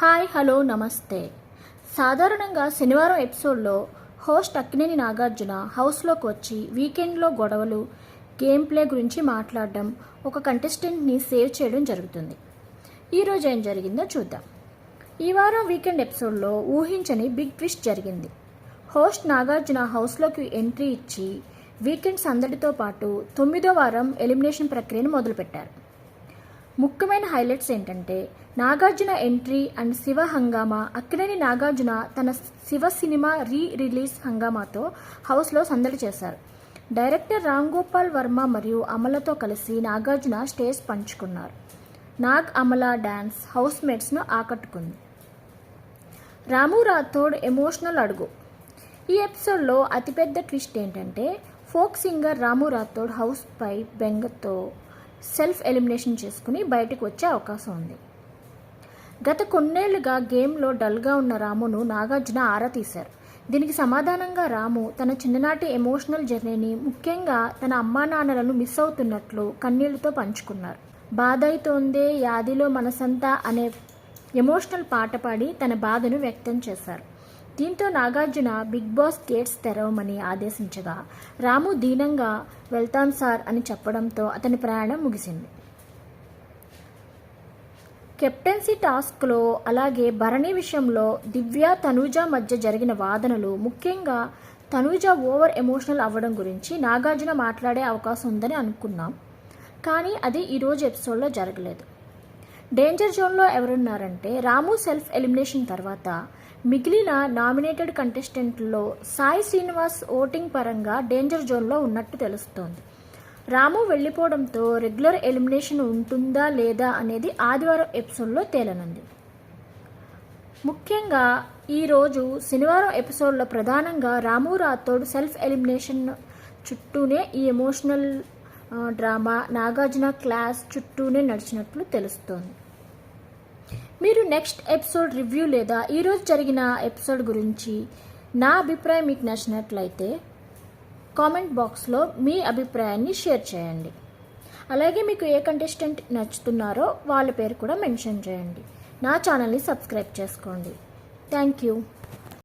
Hi hello నమస్తే. సాధారణంగా శనివారం ఎపిసోడ్లో హోస్ట్ అక్కినేని నాగార్జున హౌస్లోకి వచ్చి వీకెండ్లో గొడవలు, గేమ్ ప్లే గురించి మాట్లాడడం, ఒక కంటెస్టెంట్ని సేవ్ చేయడం జరుగుతుంది. ఈరోజు ఏం జరిగిందో చూద్దాం. ఈ వారం వీకెండ్ ఎపిసోడ్లో ఊహించని బిగ్ ట్విస్ట్ జరిగింది. హోస్ట్ నాగార్జున హౌస్లోకి ఎంట్రీ ఇచ్చి వీకెండ్ సందడితో పాటు 9వ వారం ఎలిమినేషన్ ప్రక్రియను మొదలుపెట్టారు. ముఖ్యమైన హైలైట్స్ ఏంటంటే నాగార్జున ఎంట్రీ అండ్ శివ హంగామా. అక్కినేని నాగార్జున తన శివ సినిమా రిలీజ్ హంగామాతో హౌస్లో సందడి చేశారు. డైరెక్టర్ రామ్ గోపాల్ వర్మ మరియు అమలతో కలిసి నాగార్జున స్టేజ్ పంచుకున్నారు. నాగ్ అమల డ్యాన్స్ హౌస్ మేట్స్ను ఆకట్టుకుంది. రాము రాథోడ్ ఎమోషనల్ అడుగు. ఈ ఎపిసోడ్లో అతిపెద్ద ట్విస్ట్ ఏంటంటే ఫోక్ సింగర్ రాము రాథోడ్ హౌస్పై బెంగతో సెల్ఫ్ ఎలిమినేషన్ చేసుకుని బయటకు వచ్చే అవకాశం ఉంది. గత కొన్నేళ్లుగా గేమ్లో డల్గా ఉన్న రామును నాగార్జున ఆరా తీశారు. దీనికి సమాధానంగా రాము తన చిన్ననాటి ఎమోషనల్ జర్నీని, ముఖ్యంగా తన అమ్మా నాన్నలను మిస్ అవుతున్నట్లు కన్నీళ్లతో పంచుకున్నారు. బాధైతోందే యాదిలో మనసంతా అనే ఎమోషనల్ పాట పాడి తన బాధను వ్యక్తం చేశారు. దీంతో నాగార్జున బిగ్ బాస్ గేట్స్ తెరవమని ఆదేశించగా రాము దీనంగా వెళ్తాను సార్ అని చెప్పడంతో అతని ప్రయాణం ముగిసింది. కెప్టెన్సీ టాస్క్లో అలాగే భరణి విషయంలో దివ్య, తనూజ మధ్య జరిగిన వాదనలు, ముఖ్యంగా తనూజ ఓవర్ ఎమోషనల్ అవ్వడం గురించి నాగార్జున మాట్లాడే అవకాశం ఉందని అనుకున్నాం. కానీ అది ఈరోజు ఎపిసోడ్లో జరగలేదు. డేంజర్ జోన్లో ఎవరున్నారంటే రాము సెల్ఫ్ ఎలిమినేషన్ తర్వాత మిగిలిన నామినేటెడ్ కంటెస్టెంట్లలో సాయి శ్రీనివాస్ ఓటింగ్ పరంగా డేంజర్ జోన్లో ఉన్నట్టు తెలుస్తోంది. రాము వెళ్ళిపోవడంతో రెగ్యులర్ ఎలిమినేషన్ ఉంటుందా లేదా అనేది ఆదివారం ఎపిసోడ్లో తేలనుంది. ముఖ్యంగా ఈరోజు శనివారం ఎపిసోడ్లో ప్రధానంగా రాము రాథోడ్ సెల్ఫ్ ఎలిమినేషన్ చుట్టూనే ఈ ఎమోషనల్ డ్రామా, నాగార్జున క్లాస్ చుట్టూనే నడిచినట్లు తెలుస్తోంది. మీరు నెక్స్ట్ ఎపిసోడ్ రివ్యూ లేదా ఈరోజు జరిగిన ఎపిసోడ్ గురించి నా అభిప్రాయం మీకు నచ్చినట్లయితే కామెంట్ బాక్స్లో మీ అభిప్రాయాన్ని షేర్ చేయండి. అలాగే మీకు ఏ కంటెస్టెంట్ నచ్చుతున్నారో వాళ్ళ పేరు కూడా మెన్షన్ చేయండి. నా ఛానల్ని సబ్స్క్రైబ్ చేసుకోండి. Thank you.